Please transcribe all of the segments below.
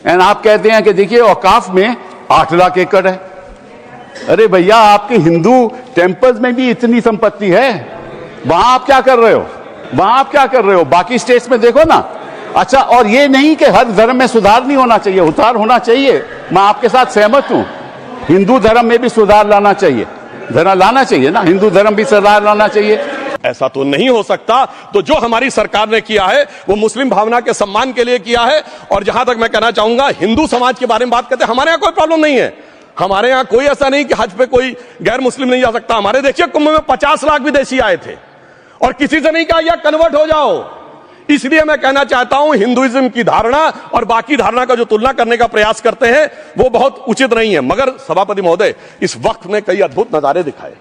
And आप कहते हैं कि देखिए औकाफ में 8 लाख एकड़ है। अरे भैया, आपके हिंदू टेम्पल्स में भी इतनी संपत्ति है, वहां आप क्या कर रहे हो? वहां आप क्या कर रहे हो? बाकी स्टेट्स में देखो ना। अच्छा, और ये नहीं कि हर धर्म में सुधार नहीं होना चाहिए, उतार होना चाहिए, मैं आपके साथ सहमत हूं। हिंदू धर्म में भी सुधार लाना चाहिए, लाना चाहिए ना, हिंदू धर्म भी सुधार लाना चाहिए। ऐसा तो नहीं हो सकता। तो जो हमारी सरकार ने किया है वो मुस्लिम भावना के सम्मान के लिए किया है। और जहां तक मैं कहना चाहूंगा, हिंदू समाज के बारे में बात करते हैं, हमारे यहां कोई प्रॉब्लम नहीं है। हमारे यहां कोई ऐसा नहीं कि हज पे कोई गैर मुस्लिम नहीं जा सकता। हमारे देखिए कुंभ में 50 लाख विदेशी आए थे और किसी से नहीं कहा या कन्वर्ट हो जाओ। इसलिए मैं कहना चाहता हूं, हिंदुइज्म की धारणा और बाकी धारणा का जो तुलना करने का प्रयास करते हैं वो बहुत उचित नहीं है। मगर सभापति महोदय, इस वक्त में कई अद्भुत नजारे दिखाए।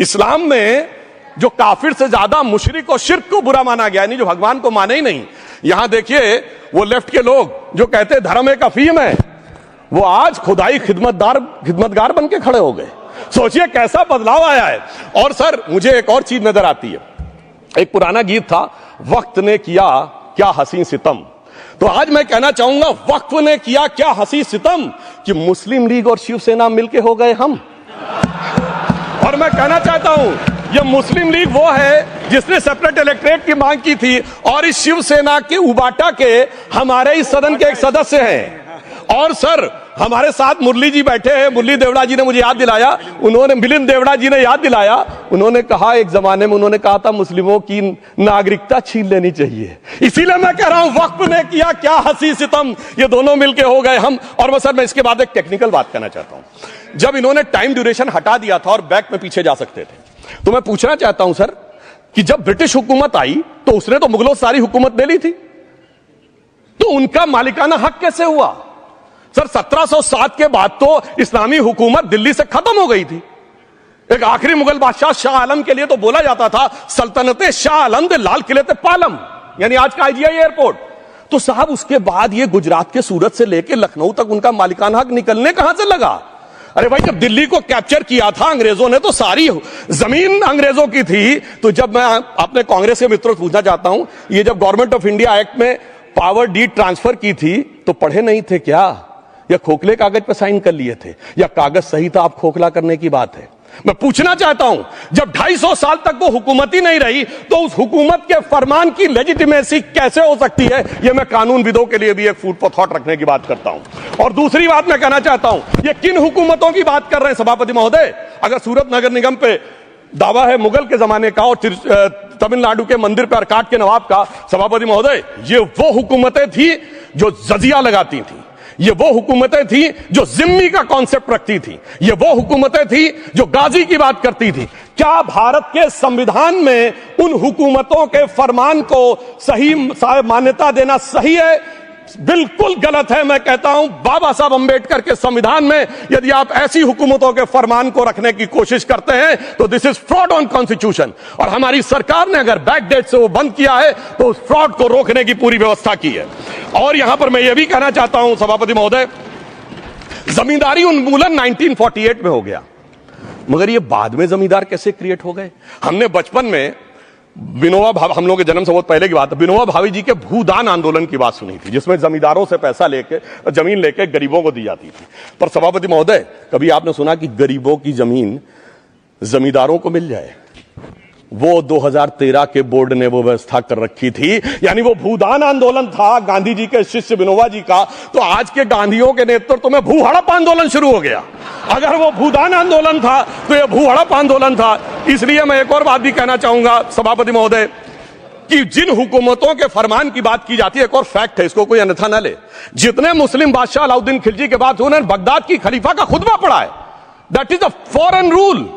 इस्लाम में जो काफिर से ज्यादा मुशरिक और शिर्क को बुरा माना गया, नहीं जो भगवान को माने ही नहीं। यहां देखिए वो लेफ्ट के लोग जो कहते धर्म एक अफीम है, वो आज खुदाई खिदमतगार बन के खड़े हो गए। सोचिए कैसा बदलाव आया है। और सर, मुझे एक और चीज नजर आती है। एक पुराना गीत था, वक्त ने किया क्या हसी सितम। तो आज मैं कहना चाहूंगा, वक्त ने किया क्या हसी सितम कि मुस्लिम लीग और शिवसेना मिलके हो गए हम। और मैं कहना चाहता हूं, यह मुस्लिम लीग वो है जिसने सेपरेट इलेक्टोरेट की मांग की थी और इस शिवसेना के उबाटा के हमारे इस सदन के एक सदस्य हैं। और सर, हमारे साथ मुरली जी बैठे हैं। मुरली देवड़ा जी ने मुझे याद दिलाया, मिलिंद देवड़ा जी ने याद दिलाया, उन्होंने कहा एक जमाने में उन्होंने कहा था मुस्लिमों की नागरिकता छीन लेनी चाहिए। इसीलिए मैं कह रहा हूं, वक्त ने किया क्या हसी सितम, ये दोनों मिलके हो गए हम। और सर, मैं इसके बाद एक टेक्निकल बात कहना चाहता हूं। जब इन्होंने टाइम ड्यूरेशन हटा दिया था और बैक में पीछे जा सकते थे, तो मैं पूछना चाहता हूं सर कि जब ब्रिटिश हुकूमत आई तो उसने तो मुगलों सारी हुकूमत ले ली थी, तो उनका मालिकाना हक कैसे हुआ? सर, 1707 के बाद तो इस्लामी हुकूमत दिल्ली से खत्म हो गई थी। एक आखिरी मुगल बादशाह शाह आलम के लिए तो बोला जाता था सल्तनते शाह आलम दे लाल किले ते पालम, यानी आज का IGI एयरपोर्ट। तो साहब, उसके बाद ये गुजरात के सूरत से लेकर लखनऊ तक उनका मालिकाना हक निकलने कहां से लगा? अरे भाई, जब दिल्ली को कैप्चर किया था अंग्रेजों ने तो सारी जमीन अंग्रेजों की थी। तो जब मैं अपने कांग्रेस के मित्रों से पूछना चाहता हूं, ये जब गवर्नमेंट ऑफ इंडिया एक्ट में पावर डीड ट्रांसफर की थी तो पढ़े नहीं थे क्या? या खोखले कागज पर साइन कर लिए थे? या कागज सही था, आप खोखला करने की बात है? मैं पूछना चाहता हूं, जब 250 साल तक वो हुकूमत ही नहीं रही तो उस हुकूमत के फरमान की लेजिटिमेसी कैसे हो सकती है? ये मैं कानूनविदों के लिए भी एक फूड फॉर थॉट रखने की बात करता हूं। और दूसरी बात मैं कहना चाहता हूं, ये किन हुकूमतों की बात कर रहे हैं सभापति महोदय? अगर सूरत नगर निगम पे दावा है मुगल के जमाने का और तमिलनाडु के मंदिर पर अरकाट के नवाब का, सभापति महोदय, ये वो हुकूमतें थी जो जजिया लगाती थी। ये वो हुकूमतें थी जो जिम्मी का कॉन्सेप्ट रखती थी। ये वो हुकूमतें थी जो गाजी की बात करती थी। क्या भारत के संविधान में उन हुकूमतों के फरमान को सही मान्यता देना सही है? बिल्कुल गलत है। मैं कहता हूं, बाबा साहब अंबेडकर के संविधान में यदि आप ऐसी हुकूमतों के फरमान को रखने की कोशिश करते हैं तो this is fraud on constitution. और हमारी सरकार ने अगर बैकडेट से वो बंद किया है तो उस फ्रॉड को रोकने की पूरी व्यवस्था की है। और यहां पर मैं ये भी कहना चाहता हूं सभापति महोदय, जमींदारी उन्मूलन 1948 में हो गया, मगर ये बाद में जमींदार कैसे क्रिएट हो गए? हमने बचपन में विनोबा भावे, हम लोग के जन्म से बहुत पहले की बात है, विनोबा भावे जी के भूदान आंदोलन की बात सुनी थी, जिसमें जमींदारों से पैसा लेके जमीन लेके गरीबों को दी जाती थी। पर सभापति महोदय, कभी आपने सुना कि गरीबों की जमीन जमींदारों को मिल जाए? वो 2013 के बोर्ड ने वो व्यवस्था कर रखी थी। यानी वो भूदान आंदोलन था गांधी जी के शिष्य विनोबा जी का, तो आज के गांधियों के नेतृत्व में भू हड़प आंदोलन शुरू हो गया। अगर वो भूदान आंदोलन था तो ये भू हड़प आंदोलन था। इसलिए मैं एक और बात भी कहना चाहूंगा सभापति महोदय कि जिन हुकूमतों के फरमान की बात की जाती है, एक और फैक्ट है, इसको कोई अन्यथा न ले, जितने मुस्लिम बादशाह अलाउद्दीन खिलजी के बाद उन्होंने बगदाद की खलीफा का खुतबा पढ़ा है। That is a foreign rule,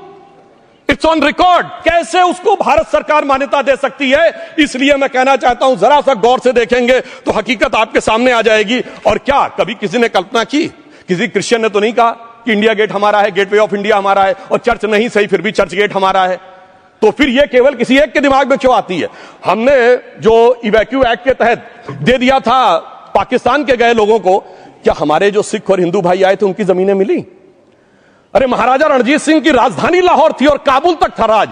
it's on record. कैसे उसको भारत सरकार मान्यता दे सकती है? इसलिए मैं कहना चाहता हूं, जरा सा गौर से देखेंगे तो हकीकत आपके सामने आ जाएगी। और क्या कभी किसी ने कल्पना की, किसी क्रिश्चियन ने तो नहीं कहा कि इंडिया गेट हमारा है, गेटवे ऑफ इंडिया हमारा है, और चर्च नहीं सही फिर भी चर्च गेट हमारा है? तो फिर यह केवल किसी एक के दिमाग में क्यों आती है? हमने जो इवैक्यू एक्ट के तहत दे दिया था पाकिस्तान के गए लोगों को, क्या हमारे जो सिख और हिंदू भाई आए थे उनकी जमीनें मिली? अरे महाराजा रणजीत सिंह की राजधानी लाहौर थी और काबुल तक था राज,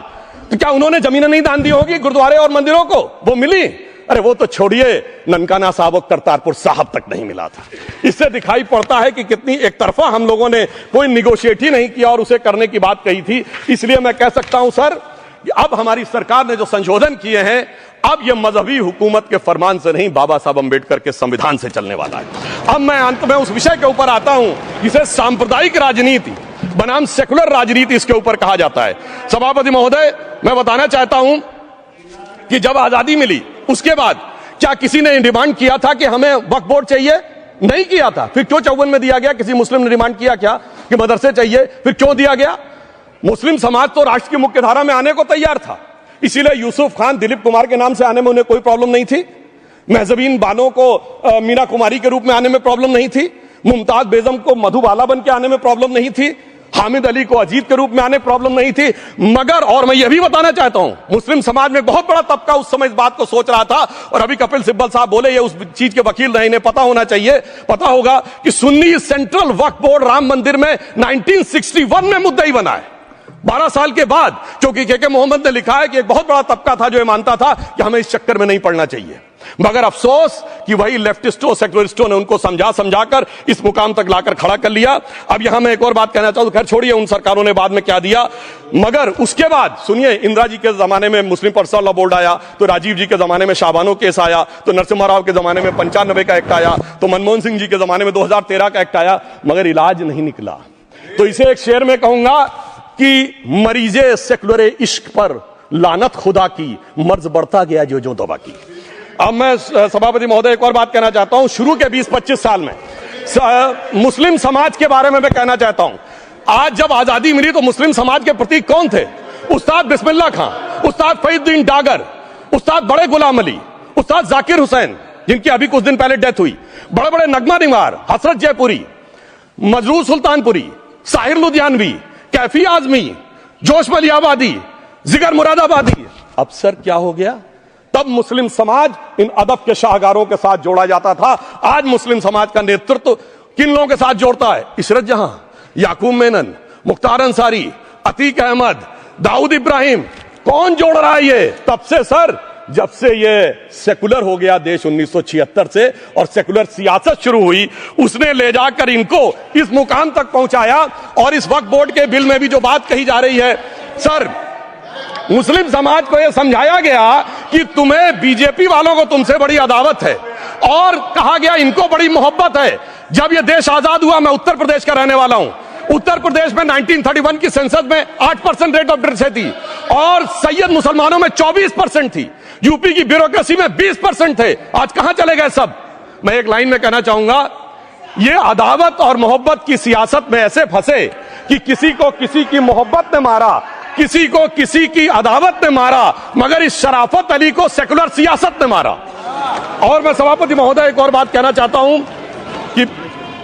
तो क्या उन्होंने जमीनें नहीं दान दी होगी गुरुद्वारे और मंदिरों को? वो मिली। अरे वो तो छोड़िए, ननकाना साहब और करतारपुर साहब तक नहीं मिला था। इससे दिखाई पड़ता है कि कितनी एक तरफा हम लोगों ने कोई निगोशिएट ही नहीं किया और उसे करने की बात कही थी। इसलिए मैं कह सकता हूं सर कि अब हमारी सरकार ने जो संशोधन किए हैं, अब यह मजहबी हुकूमत के फरमान से नहीं, बाबा साहब अंबेडकर के संविधान से चलने वाला है। अब मैं अंत में उस विषय के ऊपर आता हूं जिसे सांप्रदायिक राजनीति बनाम सेकुलर राजनीति इसके ऊपर कहा जाता है। सभापति महोदय, मैं बताना चाहता हूं कि जब आजादी मिली उसके बाद क्या किसी ने डिमांड किया था कि हमें वक्फ बोर्ड चाहिए? नहीं किया था। फिर क्यों 54 में दिया गया? किसी मुस्लिम ने डिमांड किया क्या कि मदरसे चाहिए? फिर क्यों दिया गया? मुस्लिम समाज तो राष्ट्र की मुख्य धारा में आने को तैयार था, इसीलिए यूसुफ खान, दिलीप कुमार के नाम से आने में उन्हें कोई प्रॉब्लम नहीं थी। महजबीन बानो को मीना कुमारी के रूप में आने में प्रॉब्लम नहीं थी। मुमताज बेगम को मधुबाला बन के आने में प्रॉब्लम नहीं थी। हामिद अली को अजीत के रूप में आने प्रॉब्लम नहीं थी। मगर और मैं यह भी बताना चाहता हूं, मुस्लिम समाज में बहुत बड़ा तबका उस समय इस बात को सोच रहा था, और अभी कपिल सिब्बल साहब बोले, ये उस चीज के वकील नहीं, इन्हें पता होना चाहिए, पता होगा कि सुन्नी सेंट्रल वक्फ बोर्ड राम मंदिर में 1961 में मुद्दई बना है, 12 साल के बाद। क्योंकि के मोहम्मद ने लिखा है कि एक बहुत बड़ा तबका था जो ये मानता था कि हमें इस चक्कर में नहीं पड़ना चाहिए। मगर अफसोस कि वही लेफ्टिस्टों, सेकुलरिस्टों ने उनको समझाकर इस मुकाम तक लाकर खड़ा कर लिया। अब यहां मैं एक और बात कहना चाहूं, खैर छोड़िए उन सरकारों ने बाद में क्या दिया, मगर उसके बाद सुनिए, इंदिरा जी के जमाने में मुस्लिम पर्सनल लॉ बोर्ड आया, तो राजीव जी के जमाने में शाहबानो केस आया, तो नरसिम्हा राव के जमाने में 95 का एक्ट आया, तो मनमोहन सिंह जी के जमाने में 2013 का एक्ट आया, मगर इलाज नहीं निकला। तो इसे एक शेर में कहूंगा कि मरीजे सेकुलर इश्क पर लानत खुदा की, मर्ज बढ़ता गया जो दवा की। अब मैं सभापति महोदय एक और बात कहना चाहता हूं। शुरू के 20-25 साल में मुस्लिम समाज के बारे में मैं कहना चाहता हूं, आज जब आजादी मिली तो मुस्लिम समाज के प्रतीक कौन थे? उस्ताद बिस्मिल्लाह खां, उस्ताद फरीदुद्दीन डागर, उस्ताद बड़े गुलाम अली, उस्ताद जाकिर हुसैन, जिनकी अभी कुछ दिन पहले डेथ हुई, बड़े बड़े नगमा निगार हसरत जयपुरी, मजरूर सुल्तानपुरी, साहिर लुधियानवी, कैफी आजमी, जोश मलियाबादी, जिगर मुरादाबादी। अब सर क्या हो गया? तब मुस्लिम समाज इन अदब के शाहकारों के साथ जोड़ा जाता था। आज मुस्लिम समाज का नेतृत्व किन लोगों के साथ जोड़ता है? इशरत जहां, याकूब मेनन, मुख्तार अंसारी, अतीक अहमद, दाऊद इब्राहिम। कौन जोड़ रहा है ये? तब से सर, जब से ये सेकुलर हो गया देश 1976 से और सेकुलर सियासत शुरू हुई, उसने ले जाकर इनको इस मुकाम तक पहुंचाया। और इस वक्फ बोर्ड के बिल में भी जो बात कही जा रही है सर, मुस्लिम समाज को यह समझाया गया कि तुम्हें बीजेपी वालों को तुमसे बड़ी अदावत है, और कहा गया इनको बड़ी मोहब्बत है। जब यह देश आजाद हुआ, मैं उत्तर प्रदेश का रहने वाला हूं, उत्तर प्रदेश में 1931 की सेंसस में 8% रेट ऑफ डेथ थी और सैयद मुसलमानों में 24% थी। यूपी की ब्यूरोक्रेसी में 20% थे। आज कहां चले गए सब? मैं एक लाइन में कहना चाहूंगा, ये अदावत और मोहब्बत की सियासत में ऐसे फंसे कि किसी को किसी की मोहब्बत ने मारा, किसी को किसी की अदावत ने मारा, मगर इस शराफत अली को सेकुलर सियासत ने मारा। और मैं सभापति महोदय एक और बात कहना चाहता हूं कि